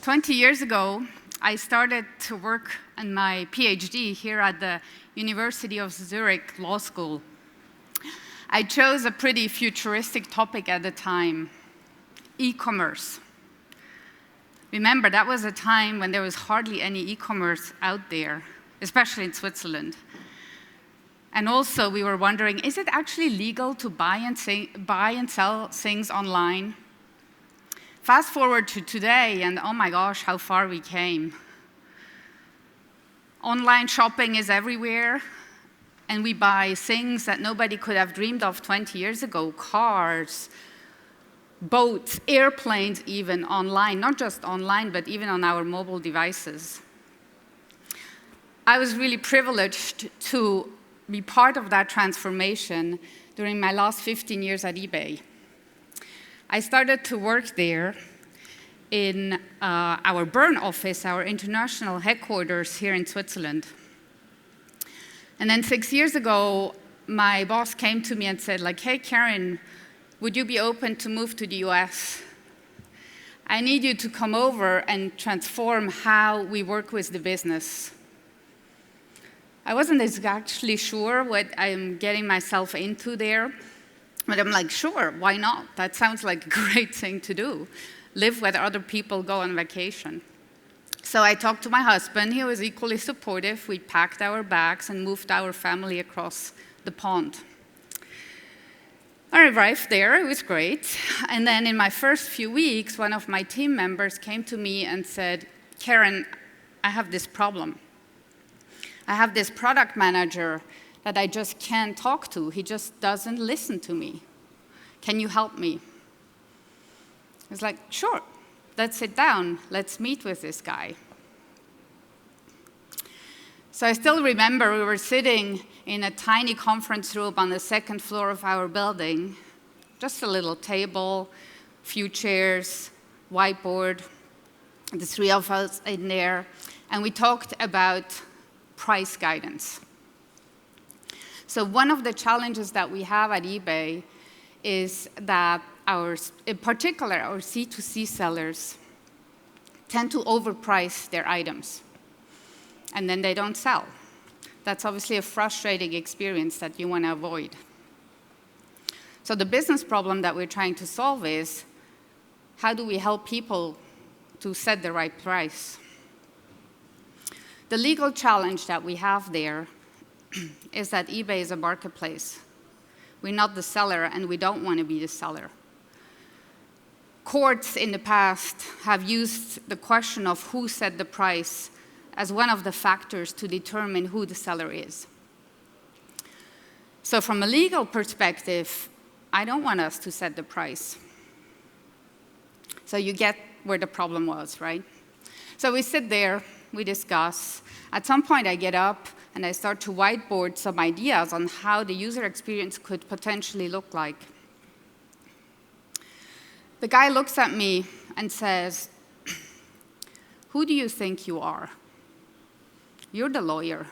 20 years ago, I started to work on my PhD here at the University of Zurich Law School. I chose a pretty futuristic topic at the time, e-commerce. Remember, that was a time when there was hardly any e-commerce out there, especially in Switzerland. And also, we were wondering, is it actually legal to buy and sell things online? Fast forward to today, and oh my gosh, how far we came. Online shopping is everywhere, and we buy things that nobody could have dreamed of 20 years ago, cars, boats, airplanes even online, not just online, but even on our mobile devices. I was really privileged to be part of that transformation during my last 15 years at eBay. I started to work there in our Bern office, our international headquarters here in Switzerland. And then 6 years ago, my boss came to me and said, hey, Karin, would you be open to move to the US? I need you to come over and transform how we work with the business. I wasn't exactly sure what I'm getting myself into there, but I'm like, sure, why not? That sounds like a great thing to do. Live where other people go on vacation. So I talked to my husband. He was equally supportive. We packed our bags and moved our family across the pond. I arrived there. It was great. And then in my first few weeks, one of my team members came to me and said, Karin, I have this problem. I have this product manager that I just can't talk to. He just doesn't listen to me. Can you help me? I was like, sure, let's sit down. Let's meet with this guy. So I still remember we were sitting in a tiny conference room on the second floor of our building, just a little table, few chairs, whiteboard, the three of us in there, and we talked about price guidance. So one of the challenges that we have at eBay is that in particular, our C2C sellers tend to overprice their items, and then they don't sell. That's obviously a frustrating experience that you want to avoid. So the business problem that we're trying to solve is, how do we help people to set the right price? The legal challenge that we have there is that eBay is a marketplace. We're not the seller, and we don't want to be the seller. Courts in the past have used the question of who set the price as one of the factors to determine who the seller is. So from a legal perspective, I don't want us to set the price. So you get where the problem was, right? So we sit there, we discuss. At some point, I get up and I start to whiteboard some ideas on how the user experience could potentially look like. The guy looks at me and says, who do you think you are? You're the lawyer.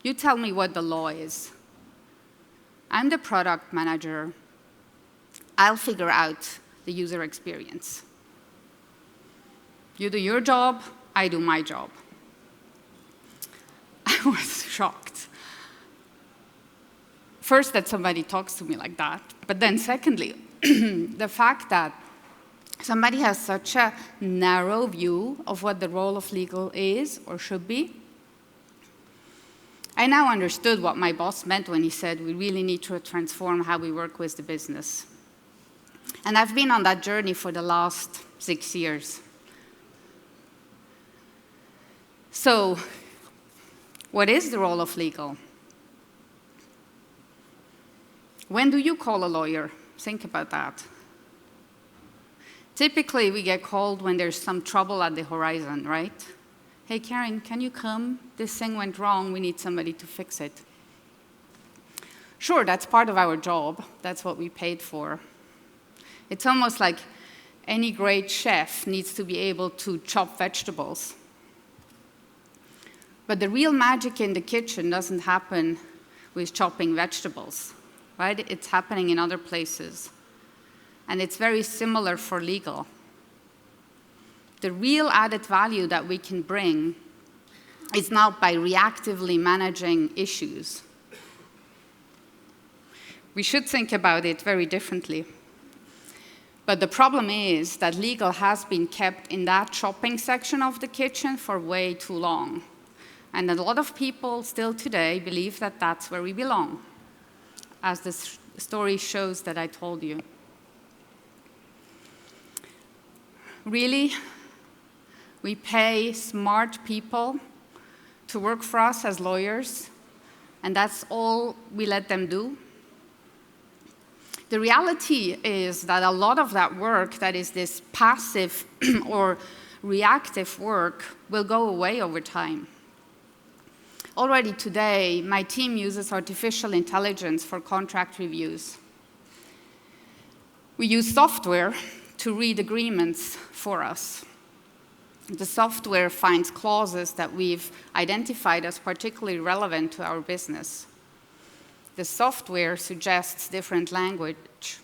You tell me what the law is. I'm the product manager. I'll figure out the user experience. You do your job, I do my job. I was shocked. First, that somebody talks to me like that, but then secondly, the fact that somebody has such a narrow view of what the role of legal is or should be. I now understood what my boss meant when he said we really need to transform how we work with the business. And I've been on that journey for the last 6 years. So, what is the role of legal? When do you call a lawyer? Think about that. Typically, we get called when there's some trouble at the horizon, right? Hey, Karin, can you come? This thing went wrong. We need somebody to fix it. Sure, that's part of our job. That's what we paid for. It's almost like any great chef needs to be able to chop vegetables. But the real magic in the kitchen doesn't happen with chopping vegetables, right? It's happening in other places. And it's very similar for legal. The real added value that we can bring is not by reactively managing issues. We should think about it very differently. But the problem is that legal has been kept in that shopping section of the kitchen for way too long. And a lot of people still today believe that that's where we belong, as the story shows that I told you. Really, we pay smart people to work for us as lawyers, and that's all we let them do. The reality is that a lot of that work, that is this passive or reactive work, will go away over time. Already today, my team uses artificial intelligence for contract reviews. We use software to read agreements for us. The software finds clauses that we've identified as particularly relevant to our business. The software suggests different language.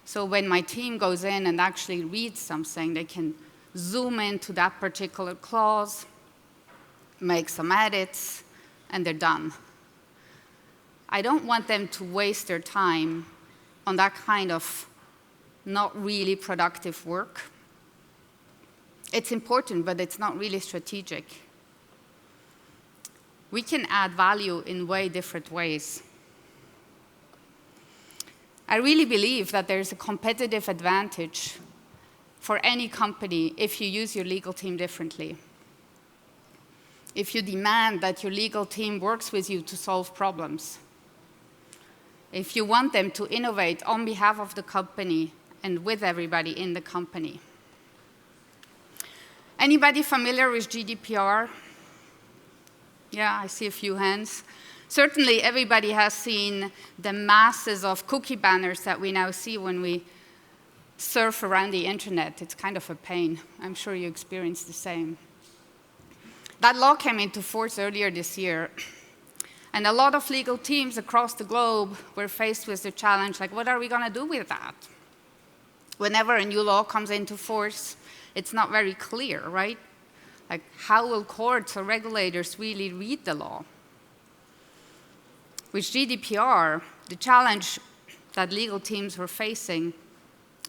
So when my team goes in and actually reads something, they can zoom into that particular clause, make some edits, and they're done. I don't want them to waste their time on that kind of not really productive work. It's important, but it's not really strategic. We can add value in way different ways. I really believe that there's a competitive advantage for any company if you use your legal team differently. If you demand that your legal team works with you to solve problems. If you want them to innovate on behalf of the company and with everybody in the company. Anybody familiar with GDPR? Yeah, I see a few hands. Certainly, everybody has seen the masses of cookie banners that we now see when we surf around the internet. It's kind of a pain. I'm sure you experience the same. That law came into force earlier this year, and a lot of legal teams across the globe were faced with the challenge, like, what are we going to do with that? Whenever a new law comes into force, it's not very clear, right? Like, how will courts or regulators really read the law? With GDPR, the challenge that legal teams were facing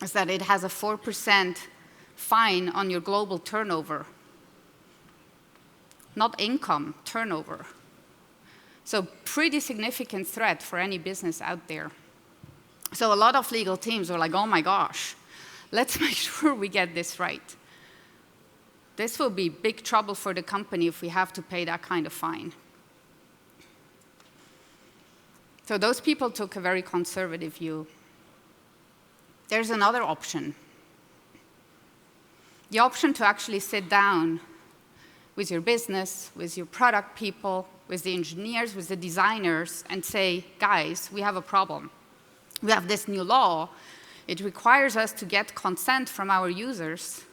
is that it has a 4% fine on your global turnover. Not income, turnover. So pretty significant threat for any business out there. So a lot of legal teams were like, oh my gosh, let's make sure we get this right. This will be big trouble for the company if we have to pay that kind of fine. So those people took a very conservative view. There's another option. The option to actually sit down with your business, with your product people, with the engineers, with the designers, and say, guys, we have a problem. We have this new law. It requires us to get consent from our users.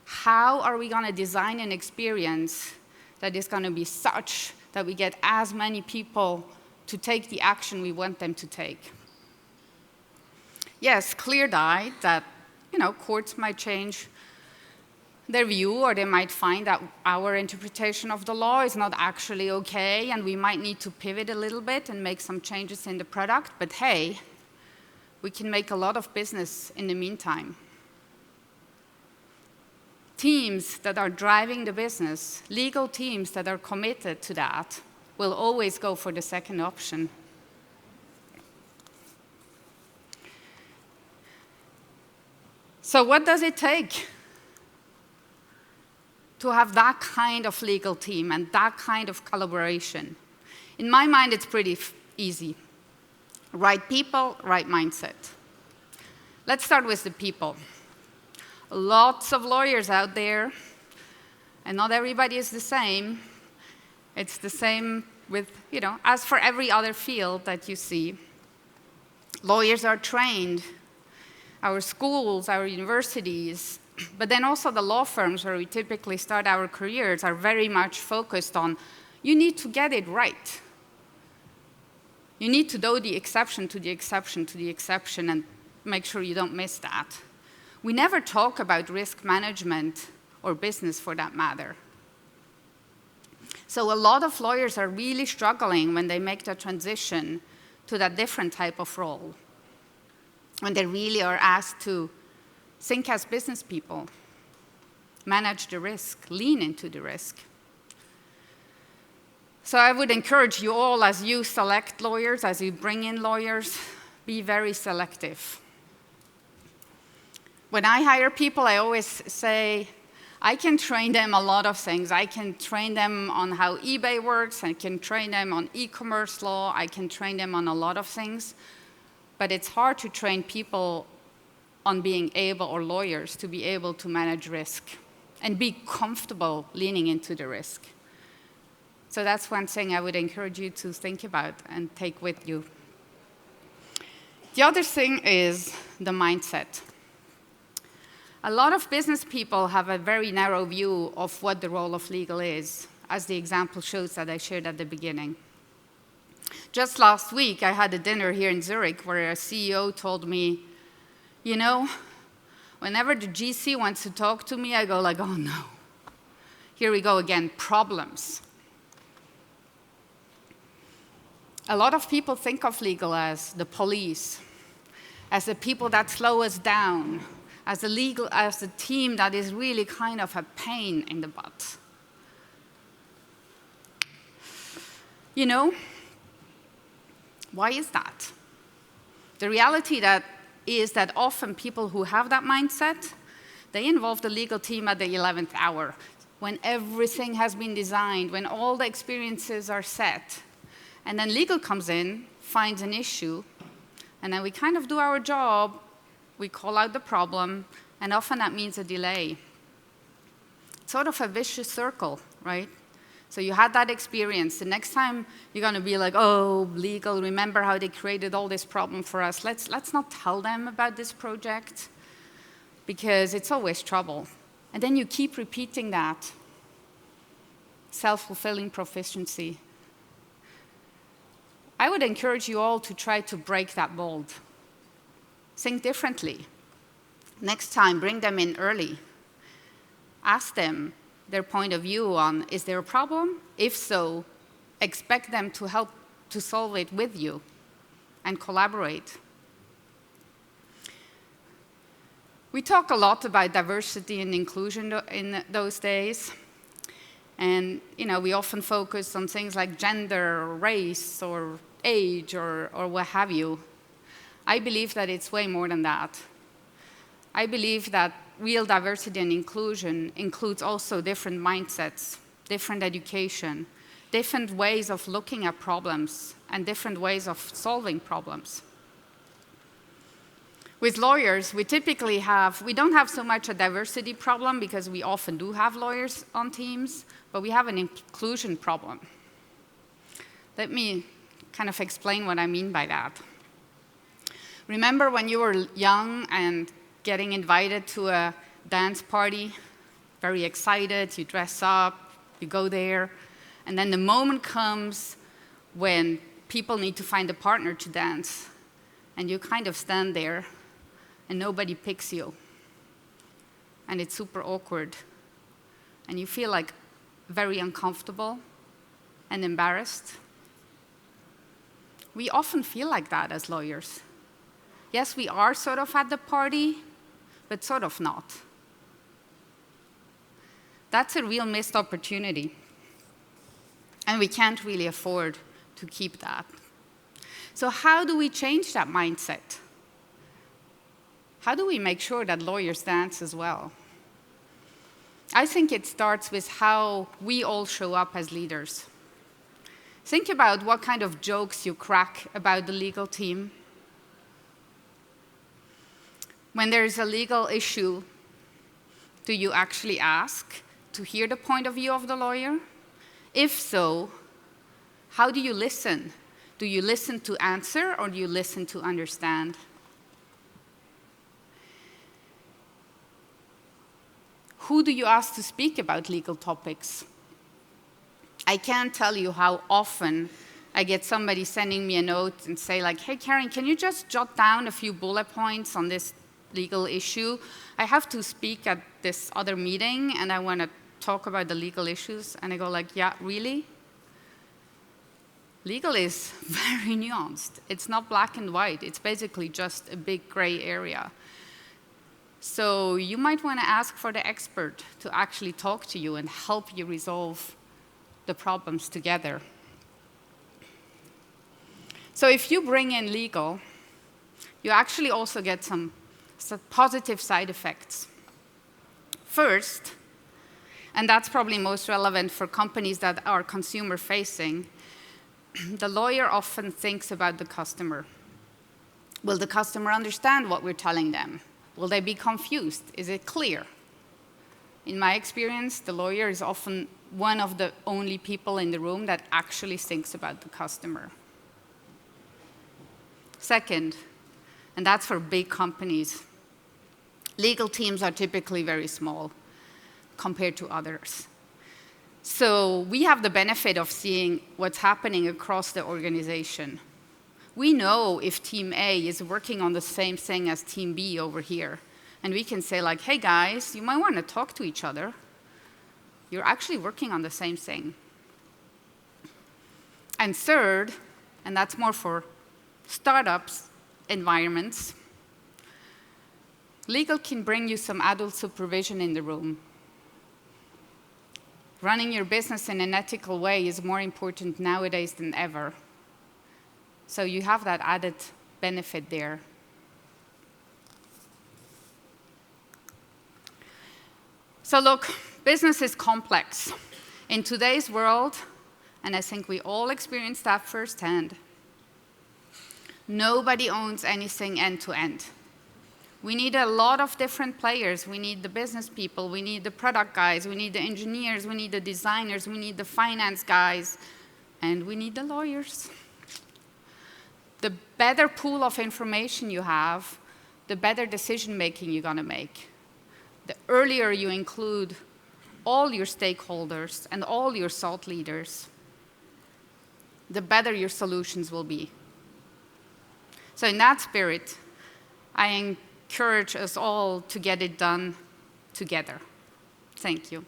How are we going to design an experience that is going to be such that we get as many people to take the action we want them to take? Yes, clear-eyed that courts might change their view, or they might find that our interpretation of the law is not actually okay, and we might need to pivot a little bit and make some changes in the product. But hey, we can make a lot of business in the meantime. Teams that are driving the business, legal teams that are committed to that, will always go for the second option. So what does it take to have that kind of legal team and that kind of collaboration? In my mind, it's pretty easy. Right people, right mindset. Let's start with the people. Lots of lawyers out there, and not everybody is the same. It's the same with, as for every other field that you see. Lawyers are trained, our schools, our universities, but then also the law firms where we typically start our careers are very much focused on, you need to get it right. You need to know the exception to the exception to the exception and make sure you don't miss that. We never talk about risk management or business for that matter. So a lot of lawyers are really struggling when they make the transition to that different type of role, when they really are asked to think as business people, manage the risk, lean into the risk. So I would encourage you all, as you select lawyers, as you bring in lawyers, be very selective. When I hire people, I always say, I can train them a lot of things. I can train them on how eBay works. I can train them on e-commerce law. I can train them on a lot of things. But it's hard to train people on being able, or lawyers, to be able to manage risk and be comfortable leaning into the risk. So that's one thing I would encourage you to think about and take with you. The other thing is the mindset. A lot of business people have a very narrow view of what the role of legal is, as the example shows that I shared at the beginning. Just last week, I had a dinner here in Zurich where a CEO told me, you know, whenever the GC wants to talk to me, I go like, oh no, here we go again, problems. A lot of people think of legal as the police, as the people that slow us down, as a team that is really kind of a pain in the butt. You know, why is that? The reality is that often people who have that mindset, they involve the legal team at the 11th hour, when everything has been designed, when all the experiences are set. And then legal comes in, finds an issue, and then we kind of do our job, we call out the problem, and often that means a delay. It's sort of a vicious circle, right? So you had that experience. The next time you're going to be like, oh, legal, remember how they created all this problem for us. Let's not tell them about this project, because it's always trouble. And then you keep repeating that. Self-fulfilling proficiency. I would encourage you all to try to break that mold. Think differently. Next time, bring them in early. Ask them their point of view on, is there a problem? If so, expect them to help to solve it with you and collaborate. We talk a lot about diversity and inclusion in those days. And we often focus on things like gender, or race, or age, or what have you. I believe that it's way more than that. I believe that real diversity and inclusion includes also different mindsets, different education, different ways of looking at problems, and different ways of solving problems. With lawyers, we don't have so much a diversity problem, because we often do have lawyers on teams, but we have an inclusion problem. Let me kind of explain what I mean by that. Remember when you were young and getting invited to a dance party, very excited, you dress up, you go there, and then the moment comes when people need to find a partner to dance, and you kind of stand there, and nobody picks you, and it's super awkward, and you feel like very uncomfortable and embarrassed. We often feel like that as lawyers. Yes, we are sort of at the party, but sort of not. That's a real missed opportunity. And we can't really afford to keep that. So how do we change that mindset? How do we make sure that lawyers dance as well? I think it starts with how we all show up as leaders. Think about what kind of jokes you crack about the legal team. When there's a legal issue, do you actually ask to hear the point of view of the lawyer? If so, how do you listen? Do you listen to answer, or do you listen to understand? Who do you ask to speak about legal topics? I can't tell you how often I get somebody sending me a note and say like, hey, Karin, can you just jot down a few bullet points on this legal issue. I have to speak at this other meeting, and I want to talk about the legal issues. And I go like, yeah, really? Legal is very nuanced. It's not black and white. It's basically just a big gray area. So you might want to ask for the expert to actually talk to you and help you resolve the problems together. So if you bring in legal, you actually also get some positive side effects. First, and that's probably most relevant for companies that are consumer-facing, the lawyer often thinks about the customer. Will the customer understand what we're telling them? Will they be confused? Is it clear? In my experience, the lawyer is often one of the only people in the room that actually thinks about the customer. Second, and that's for big companies, legal teams are typically very small compared to others. So we have the benefit of seeing what's happening across the organization. We know if team A is working on the same thing as team B over here. And we can say like, hey guys, you might want to talk to each other. You're actually working on the same thing. And third, and that's more for startups environments, legal can bring you some adult supervision in the room. Running your business in an ethical way is more important nowadays than ever. So you have that added benefit there. So look, business is complex. In today's world, and I think we all experience that firsthand, nobody owns anything end to end. We need a lot of different players. We need the business people, we need the product guys, we need the engineers, we need the designers, we need the finance guys, and we need the lawyers. The better pool of information you have, the better decision making you're going to make. The earlier you include all your stakeholders and all your thought leaders, the better your solutions will be. So in that spirit, I encourage us all to get it done together. Thank you.